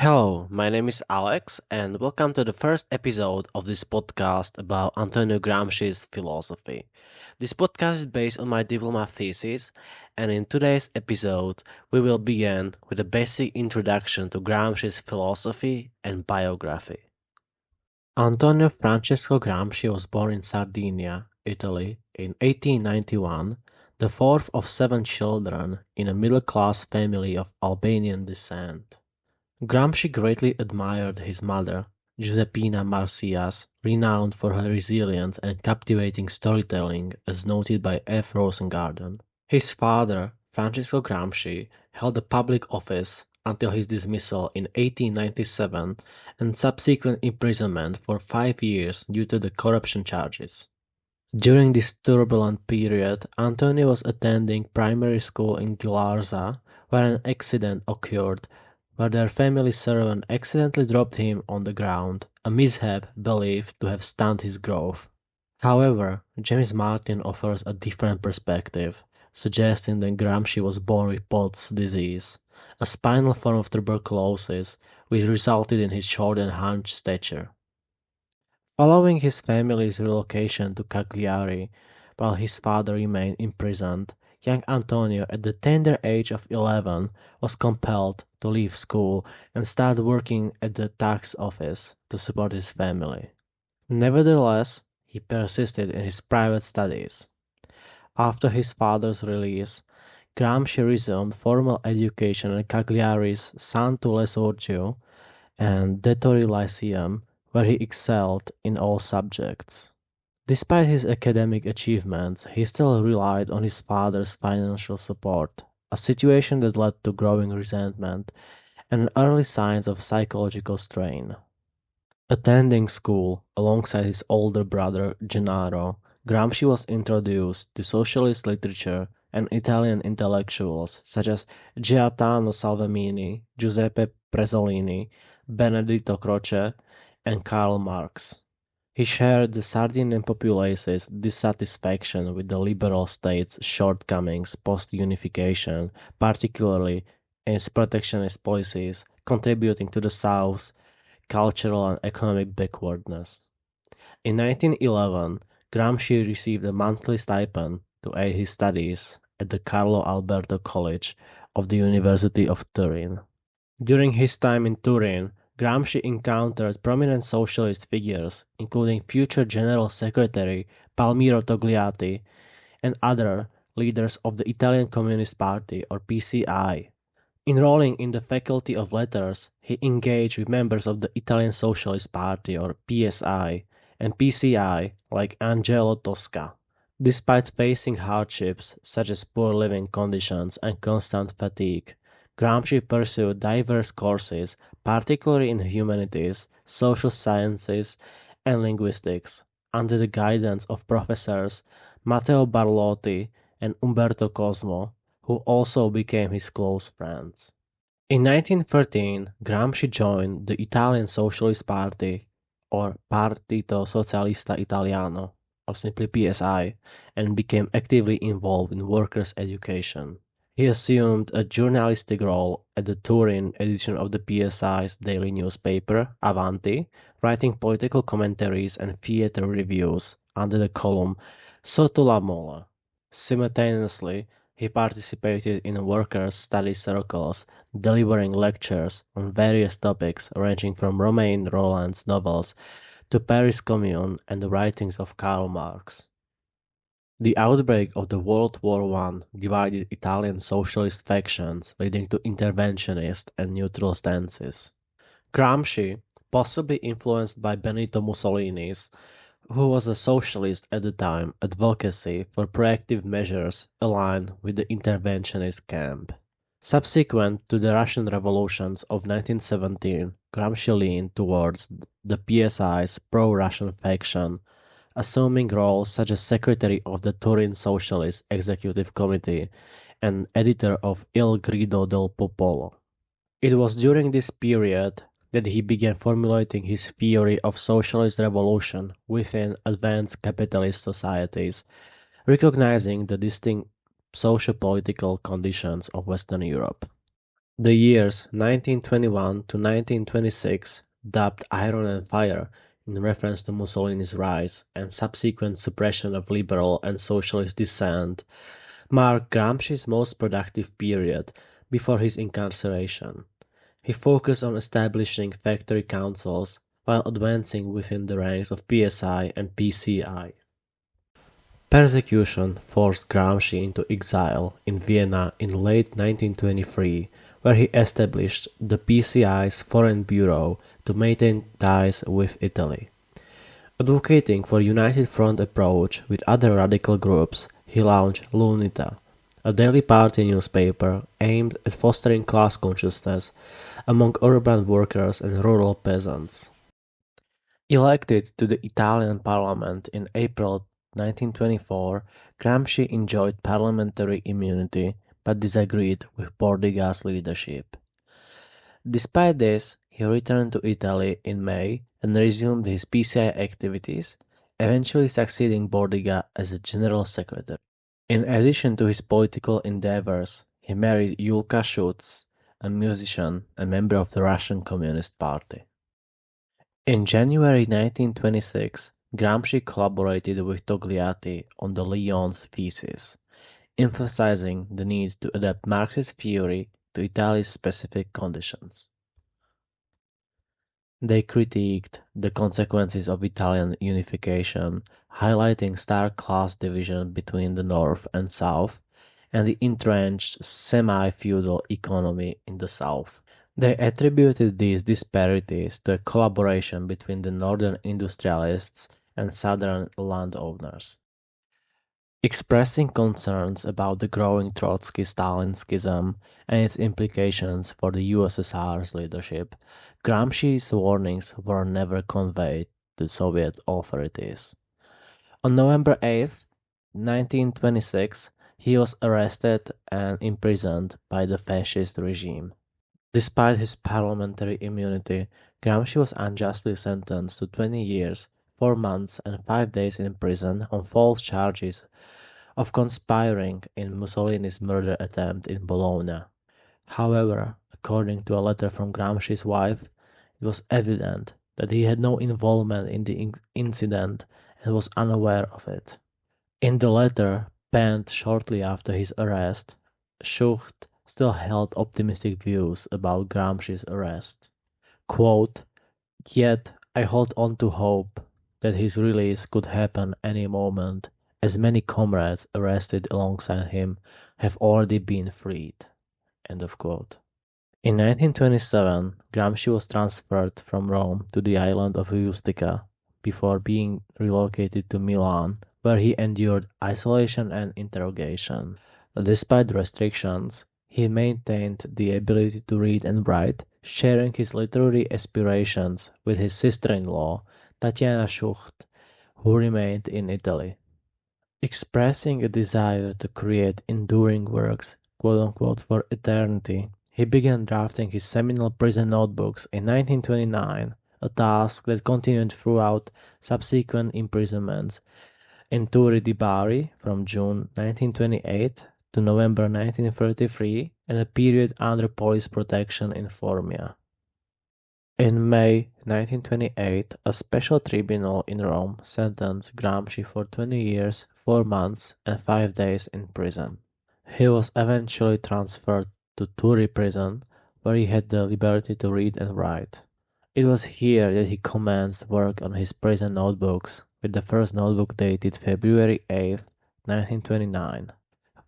Hello, my name is Alex, and welcome to the first episode of this podcast about Antonio Gramsci's philosophy. This podcast is based on my diploma thesis, and in today's episode, we will begin with a basic introduction to Gramsci's philosophy and biography. Antonio Francesco Gramsci was born in Sardinia, Italy, in 1891, the fourth of seven children in a middle-class family of Albanian descent. Gramsci greatly admired his mother, Giuseppina Marsyas, renowned for her resilient and captivating storytelling as noted by F. Rosengarten. His father, Francesco Gramsci, held a public office until his dismissal in 1897 and subsequent imprisonment for 5 years due to the corruption charges. During this turbulent period, Antonio was attending primary school in Glarza, where an accident occurred where their family servant accidentally dropped him on the ground, a mishap believed to have stunted his growth. However, James Martin offers a different perspective, suggesting that Gramsci was born with Pott's disease, a spinal form of tuberculosis which resulted in his short and hunched stature. Following his family's relocation to Cagliari, while his father remained imprisoned, young Antonio at the tender age of 11 was compelled to leave school and start working at the tax office to support his family. Nevertheless, he persisted in his private studies. After his father's release, Gramsci resumed formal education at Cagliari's Santo Lesorgio and Dettori Lyceum, where he excelled in all subjects. Despite his academic achievements, he still relied on his father's financial support, a situation that led to growing resentment and early signs of psychological strain. Attending school alongside his older brother Gennaro, Gramsci was introduced to socialist literature and Italian intellectuals such as Gaetano Salvemini, Giuseppe Prezzolini, Benedetto Croce, and Karl Marx. He shared the Sardinian populace's dissatisfaction with the liberal state's shortcomings post-unification, particularly in its protectionist policies, contributing to the South's cultural and economic backwardness. In 1911, Gramsci received a monthly stipend to aid his studies at the Carlo Alberto College of the University of Turin. During his time in Turin, Gramsci encountered prominent socialist figures, including future General Secretary Palmiro Togliatti and other leaders of the Italian Communist Party or PCI. Enrolling in the Faculty of Letters, he engaged with members of the Italian Socialist Party or PSI and PCI like Angelo Tosca. Despite facing hardships such as poor living conditions and constant fatigue, Gramsci pursued diverse courses, particularly in humanities, social sciences, and linguistics, under the guidance of professors Matteo Barlotti and Umberto Cosmo, who also became his close friends. In 1913, Gramsci joined the Italian Socialist Party, or Partito Socialista Italiano, or simply PSI, and became actively involved in workers' education. He assumed a journalistic role at the Turin edition of the PSI's daily newspaper, Avanti, writing political commentaries and theatre reviews under the column Sotto la Mola. Simultaneously, he participated in workers' study circles, delivering lectures on various topics ranging from Romain Rolland's novels to Paris Commune and the writings of Karl Marx. The outbreak of the World War I divided Italian socialist factions, leading to interventionist and neutral stances. Gramsci, possibly influenced by Benito Mussolini's, who was a socialist at the time, advocacy for proactive measures aligned with the interventionist camp. Subsequent to the Russian revolutions of 1917, Gramsci leaned towards the PSI's pro-Russian faction, assuming roles such as secretary of the Turin Socialist Executive Committee and editor of Il Grido del Popolo. It was during this period that he began formulating his theory of socialist revolution within advanced capitalist societies, recognizing the distinct socio-political conditions of Western Europe. The years 1921 to 1926, dubbed "Iron and Fire" in reference to Mussolini's rise and subsequent suppression of liberal and socialist dissent, marked Gramsci's most productive period before his incarceration. He focused on establishing factory councils while advancing within the ranks of PSI and PCI. Persecution forced Gramsci into exile in Vienna in late 1923, where he established the PCI's Foreign Bureau to maintain ties with Italy. Advocating for a united front approach with other radical groups, he launched l'Unità, a daily party newspaper aimed at fostering class consciousness among urban workers and rural peasants. Elected to the Italian parliament in April 1924, Gramsci enjoyed parliamentary immunity but disagreed with Bordiga's leadership. Despite this, he returned to Italy in May and resumed his PCI activities, eventually succeeding Bordiga as a general secretary. In addition to his political endeavors, he married Julka Schutz, a musician and member of the Russian Communist Party. In January 1926, Gramsci collaborated with Togliatti on the Lyons thesis, emphasizing the need to adapt Marxist theory to Italy's specific conditions. They critiqued the consequences of Italian unification, highlighting stark class division between the North and South and the entrenched semi-feudal economy in the South. They attributed these disparities to a collaboration between the northern industrialists and southern landowners. Expressing concerns about the growing Trotsky-Stalin schism and its implications for the USSR's leadership, Gramsci's warnings were never conveyed to Soviet authorities. On November 8, 1926, he was arrested and imprisoned by the fascist regime. Despite his parliamentary immunity, Gramsci was unjustly sentenced to 20 years, 4 months and 5 days in prison on false charges of conspiring in Mussolini's murder attempt in Bologna. However, according to a letter from Gramsci's wife, it was evident that he had no involvement in the incident and was unaware of it. In the letter, penned shortly after his arrest, Schucht still held optimistic views about Gramsci's arrest. Quote, "Yet I hold on to hope that his release could happen any moment, as many comrades arrested alongside him have already been freed." End of quote. In 1927, Gramsci was transferred from Rome to the island of Ustica before being relocated to Milan, where he endured isolation and interrogation. Despite restrictions, he maintained the ability to read and write, sharing his literary aspirations with his sister-in-law, Tatiana Schucht, who remained in Italy. Expressing a desire to create enduring works, quote-unquote, for eternity, he began drafting his seminal prison notebooks in 1929, a task that continued throughout subsequent imprisonments in Turri di Bari from June 1928 to November 1933 and a period under police protection in Formia. In May 1928, a special tribunal in Rome sentenced Gramsci for 20 years, 4 months and 5 days in prison. He was eventually transferred to Turri prison, where he had the liberty to read and write. It was here that he commenced work on his prison notebooks, with the first notebook dated February 8, 1929.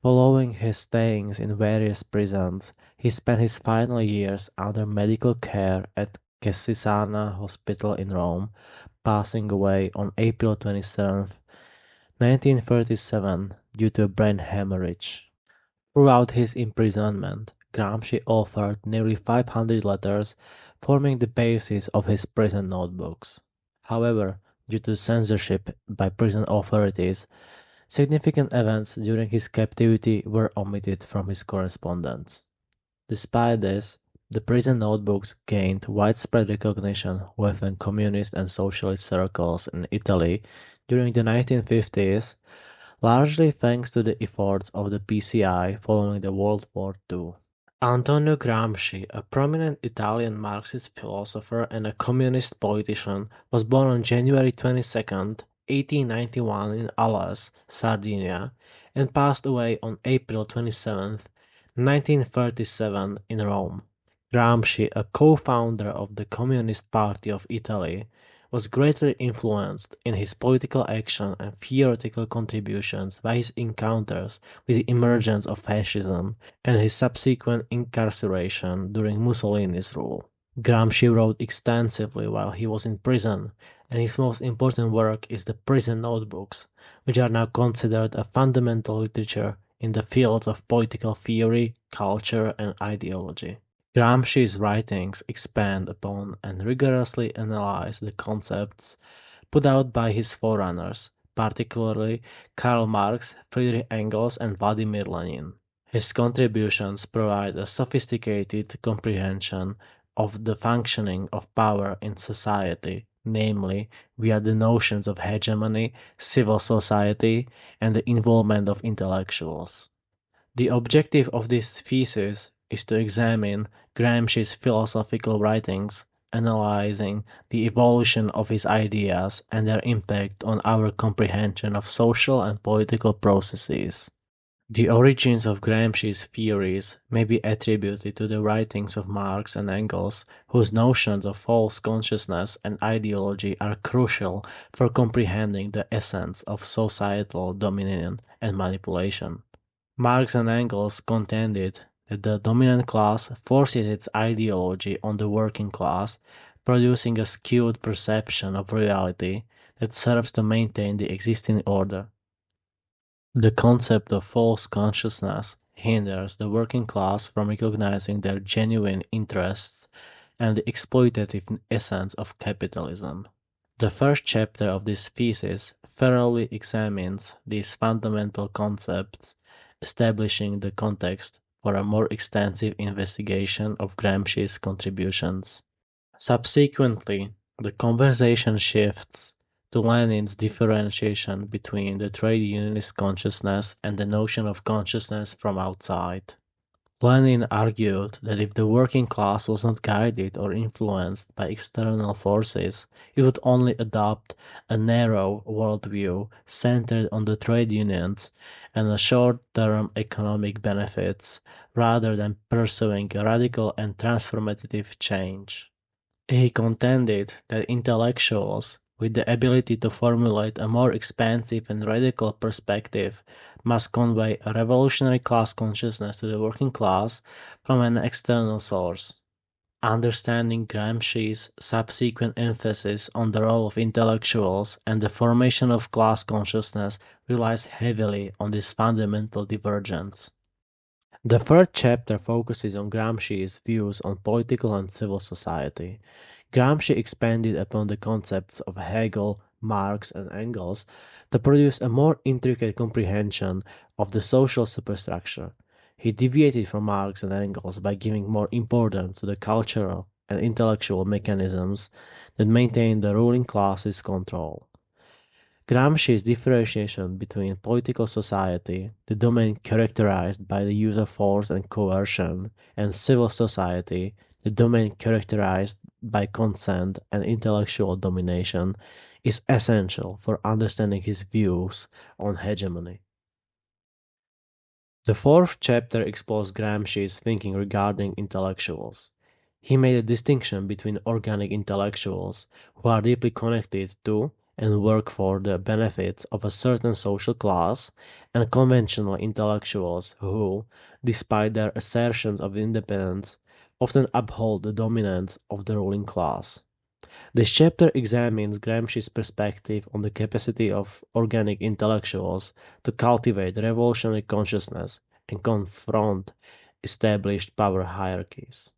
Following his stayings in various prisons, he spent his final years under medical care at Cesena Hospital in Rome, passing away on April 27, 1937, due to a brain hemorrhage. Throughout his imprisonment, Gramsci authored nearly 500 letters, forming the basis of his prison notebooks. However, due to censorship by prison authorities, significant events during his captivity were omitted from his correspondence. Despite this, the prison notebooks gained widespread recognition within communist and socialist circles in Italy during the 1950s, largely thanks to the efforts of the PCI following the World War II. Antonio Gramsci, a prominent Italian Marxist philosopher and a communist politician, was born on January 22, 1891 in Alas, Sardinia, and passed away on April 27, 1937 in Rome. Gramsci, a co-founder of the Communist Party of Italy, was greatly influenced in his political action and theoretical contributions by his encounters with the emergence of fascism and his subsequent incarceration during Mussolini's rule. Gramsci wrote extensively while he was in prison, and his most important work is the Prison Notebooks, which are now considered a fundamental literature in the fields of political theory, culture, and ideology. Gramsci's writings expand upon and rigorously analyze the concepts put out by his forerunners, particularly Karl Marx, Friedrich Engels, and Vladimir Lenin. His contributions provide a sophisticated comprehension of the functioning of power in society, namely via the notions of hegemony, civil society, and the involvement of intellectuals. The objective of this thesis is to examine Gramsci's philosophical writings, analyzing the evolution of his ideas and their impact on our comprehension of social and political processes. The origins of Gramsci's theories may be attributed to the writings of Marx and Engels, whose notions of false consciousness and ideology are crucial for comprehending the essence of societal dominion and manipulation. Marx and Engels contended that the dominant class forces its ideology on the working class, producing a skewed perception of reality that serves to maintain the existing order. The concept of false consciousness hinders the working class from recognizing their genuine interests and the exploitative essence of capitalism. The first chapter of this thesis thoroughly examines these fundamental concepts, establishing the context for a more extensive investigation of Gramsci's contributions. Subsequently, the conversation shifts to Lenin's differentiation between the trade unionist consciousness and the notion of consciousness from outside. Lenin argued that if the working class was not guided or influenced by external forces, it would only adopt a narrow worldview centered on the trade unions and the short-term economic benefits, rather than pursuing a radical and transformative change. He contended that intellectuals with the ability to formulate a more expansive and radical perspective must convey a revolutionary class consciousness to the working class from an external source. Understanding Gramsci's subsequent emphasis on the role of intellectuals and the formation of class consciousness relies heavily on this fundamental divergence. The third chapter focuses on Gramsci's views on political and civil society. Gramsci expanded upon the concepts of Hegel, Marx, and Engels to produce a more intricate comprehension of the social superstructure. He deviated from Marx and Engels by giving more importance to the cultural and intellectual mechanisms that maintain the ruling class's control. Gramsci's differentiation between political society, the domain characterized by the use of force and coercion, and civil society, the domain characterized by consent and intellectual domination, is essential for understanding his views on hegemony. The fourth chapter explores Gramsci's thinking regarding intellectuals. He made a distinction between organic intellectuals, who are deeply connected to and work for the benefits of a certain social class, and conventional intellectuals who, despite their assertions of independence, often uphold the dominance of the ruling class. This chapter examines Gramsci's perspective on the capacity of organic intellectuals to cultivate revolutionary consciousness and confront established power hierarchies.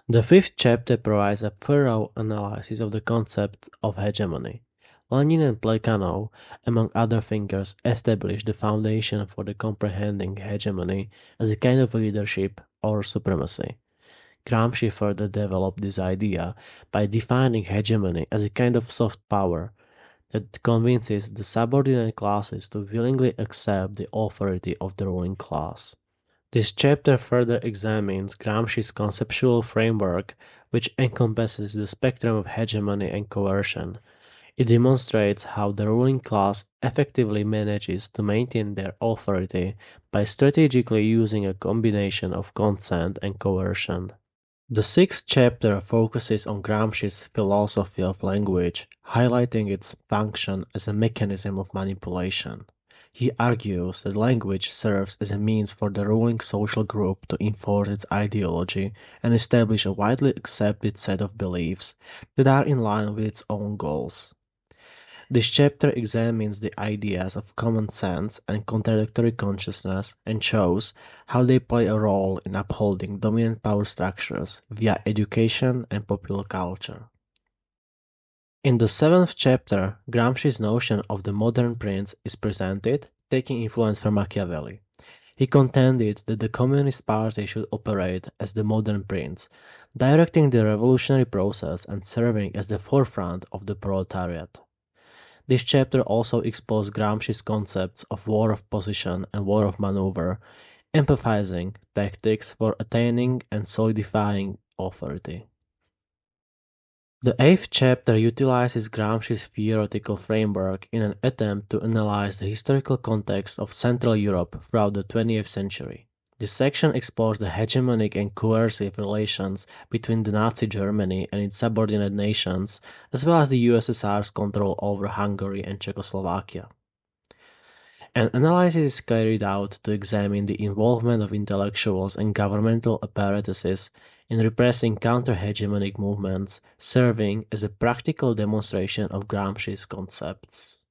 The fifth chapter provides a thorough analysis of the concept of hegemony. Lenin and Plekhanov, among other thinkers, established the foundation for the comprehending hegemony as a kind of leadership or supremacy. Gramsci further developed this idea by defining hegemony as a kind of soft power that convinces the subordinate classes to willingly accept the authority of the ruling class. This chapter further examines Gramsci's conceptual framework, which encompasses the spectrum of hegemony and coercion. It demonstrates how the ruling class effectively manages to maintain their authority by strategically using a combination of consent and coercion. The sixth chapter focuses on Gramsci's philosophy of language, highlighting its function as a mechanism of manipulation. He argues that language serves as a means for the ruling social group to enforce its ideology and establish a widely accepted set of beliefs that are in line with its own goals. This chapter examines the ideas of common sense and contradictory consciousness and shows how they play a role in upholding dominant power structures via education and popular culture. In the seventh chapter, Gramsci's notion of the modern prince is presented, taking influence from Machiavelli. He contended that the Communist Party should operate as the modern prince, directing the revolutionary process and serving as the forefront of the proletariat. This chapter also explores Gramsci's concepts of war of position and war of maneuver, emphasizing tactics for attaining and solidifying authority. The eighth chapter utilizes Gramsci's theoretical framework in an attempt to analyze the historical context of Central Europe throughout the 20th century. This section explores the hegemonic and coercive relations between the Nazi Germany and its subordinate nations, as well as the USSR's control over Hungary and Czechoslovakia. An analysis is carried out to examine the involvement of intellectuals and governmental apparatuses in repressing counter-hegemonic movements, serving as a practical demonstration of Gramsci's concepts.